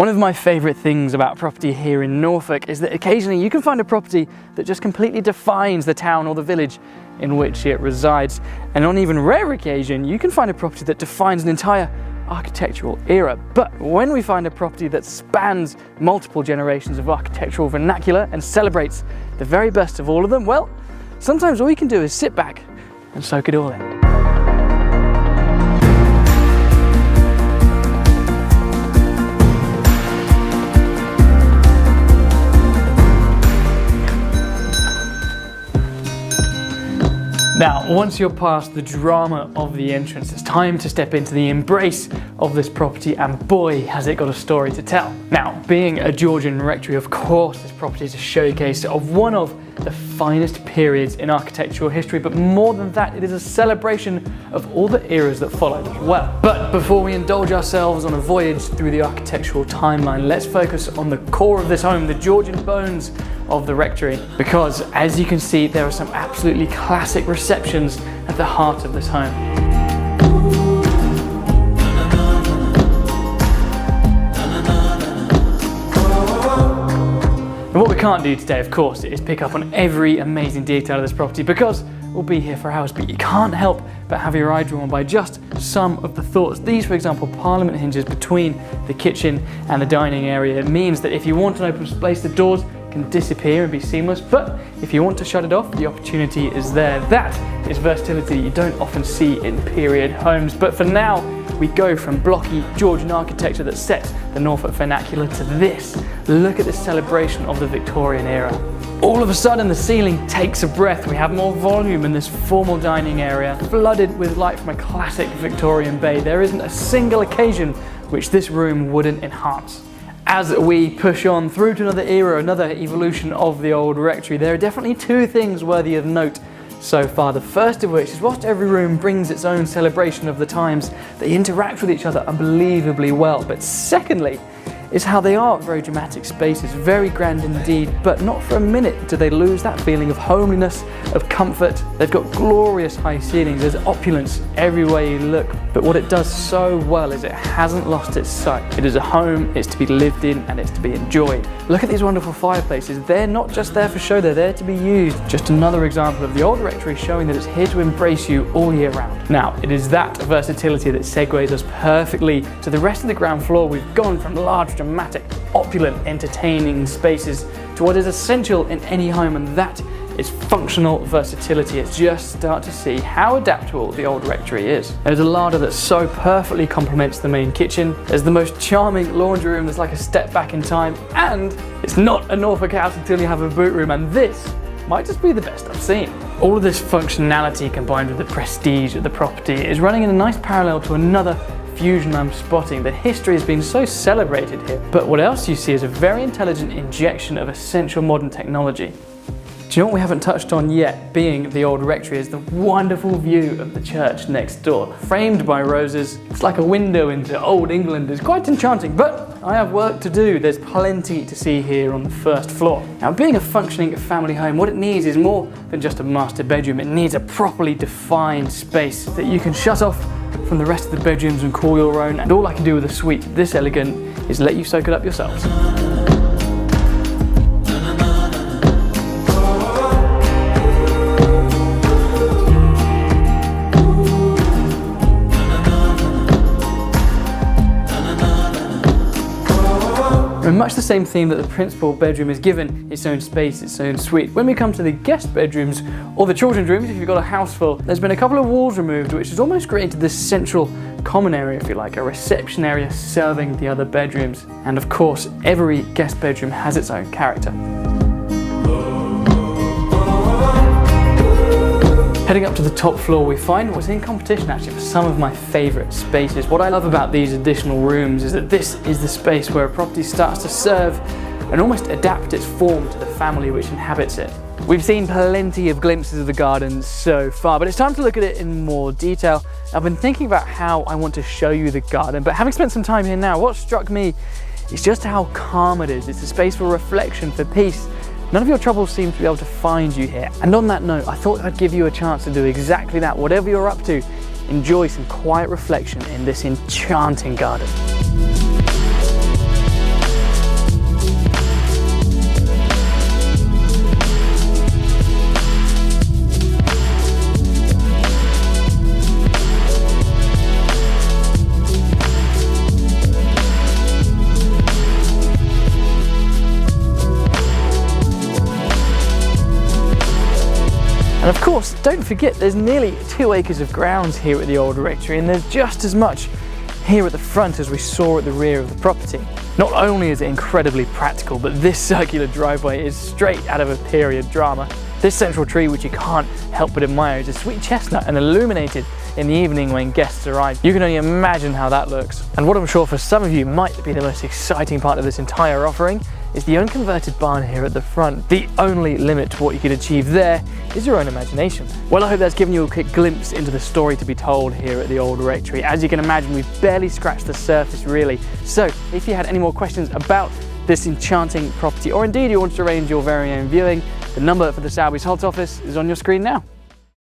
One of my favourite things about property here in Norfolk is that occasionally you can find a property that just completely defines the town or the village in which it resides. And on even rare occasion, you can find a property that defines an entire architectural era. But when we find a property that spans multiple generations of architectural vernacular and celebrates the very best of all of them, well, sometimes all you can do is sit back and soak it all in. Now, once you're past the drama of the entrance, it's time to step into the embrace of this property, and boy, has it got a story to tell. Now, being a Georgian rectory, of course, this property is a showcase of one of the finest periods in architectural history, but more than that, it is a celebration of all the eras that followed as well. But before we indulge ourselves on a voyage through the architectural timeline, let's focus on the core of this home, the Georgian bones of the rectory, because as you can see, there are some absolutely classic receptions at the heart of this home. And what we can't do today, of course, is pick up on every amazing detail of this property, because we'll be here for hours, but you can't help but have your eye drawn by just some of the thoughts. These, for example, parliament hinges between the kitchen and the dining area. It means that if you want an open space, the doors can disappear and be seamless, but if you want to shut it off, the opportunity is there. That is versatility you don't often see in period homes. But for now, we go from blocky Georgian architecture that sets the Norfolk vernacular to this. Look at this celebration of the Victorian era. All of a sudden, the ceiling takes a breath. We have more volume in this formal dining area, flooded with light from a classic Victorian bay. There isn't a single occasion which this room wouldn't enhance. As we push on through to another era, another evolution of the Old Rectory, there are definitely two things worthy of note so far. The first of which is, whilst every room brings its own celebration of the times, they interact with each other unbelievably well. But secondly, is how they are very dramatic spaces, very grand indeed, but not for a minute do they lose that feeling of homeliness, of comfort. They've got glorious high ceilings, there's opulence everywhere you look, but what it does so well is it hasn't lost its sight. It is a home, it's to be lived in, and it's to be enjoyed. Look at these wonderful fireplaces. They're not just there for show, they're there to be used. Just another example of the Old Rectory showing that it's here to embrace you all year round. Now, it is that versatility that segues us perfectly to the rest of the ground floor. We've gone from large, dramatic, opulent, entertaining spaces to what is essential in any home, and that is functional versatility. It's just start to see how adaptable the Old Rectory is. There's a larder that so perfectly complements the main kitchen. There's the most charming laundry room that's like a step back in time, and it's not a Norfolk house until you have a boot room, and this might just be the best I've seen. All of this functionality combined with the prestige of the property is running in a nice parallel to another fusion I'm spotting. The history has been so celebrated here, but what else you see is a very intelligent injection of essential modern technology. Do you know what we haven't touched on yet, being the Old Rectory, is the wonderful view of the church next door. Framed by roses, it's like a window into old England. It's quite enchanting, but I have work to do. There's plenty to see here on the first floor. Now, being a functioning family home, what it needs is more than just a master bedroom. It needs a properly defined space that you can shut off from the rest of the bedrooms and call your own, and all I can do with a suite this elegant is let you soak it up yourselves. And much the same theme that the principal bedroom is given its own space, its own suite. When we come to the guest bedrooms, or the children's rooms if you've got a house full, there's been a couple of walls removed, which has almost created this central common area, if you like, a reception area serving the other bedrooms. And of course, every guest bedroom has its own character. Heading up to the top floor, we find what's in competition actually for some of my favourite spaces. What I love about these additional rooms is that this is the space where a property starts to serve and almost adapt its form to the family which inhabits it. We've seen plenty of glimpses of the garden so far, but it's time to look at it in more detail. I've been thinking about how I want to show you the garden, but having spent some time here now, what struck me is just how calm it is. It's a space for reflection, for peace. None of your troubles seem to be able to find you here. And on that note, I thought I'd give you a chance to do exactly that. Whatever you're up to, enjoy some quiet reflection in this enchanting garden. And of course, don't forget there's nearly 2 acres of grounds here at the Old Rectory, and there's just as much here at the front as we saw at the rear of the property. Not only is it incredibly practical, but this circular driveway is straight out of a period drama. This central tree, which you can't help but admire, is a sweet chestnut and illuminated in the evening when guests arrive. You can only imagine how that looks. And what I'm sure for some of you might be the most exciting part of this entire offering is the unconverted barn here at the front. The only limit to what you could achieve there is your own imagination. Well, I hope that's given you a quick glimpse into the story to be told here at the Old Rectory. As you can imagine, we've barely scratched the surface really. So if you had any more questions about this enchanting property, or indeed you want to arrange your very own viewing, the number for the Sowerby's Holt office is on your screen now.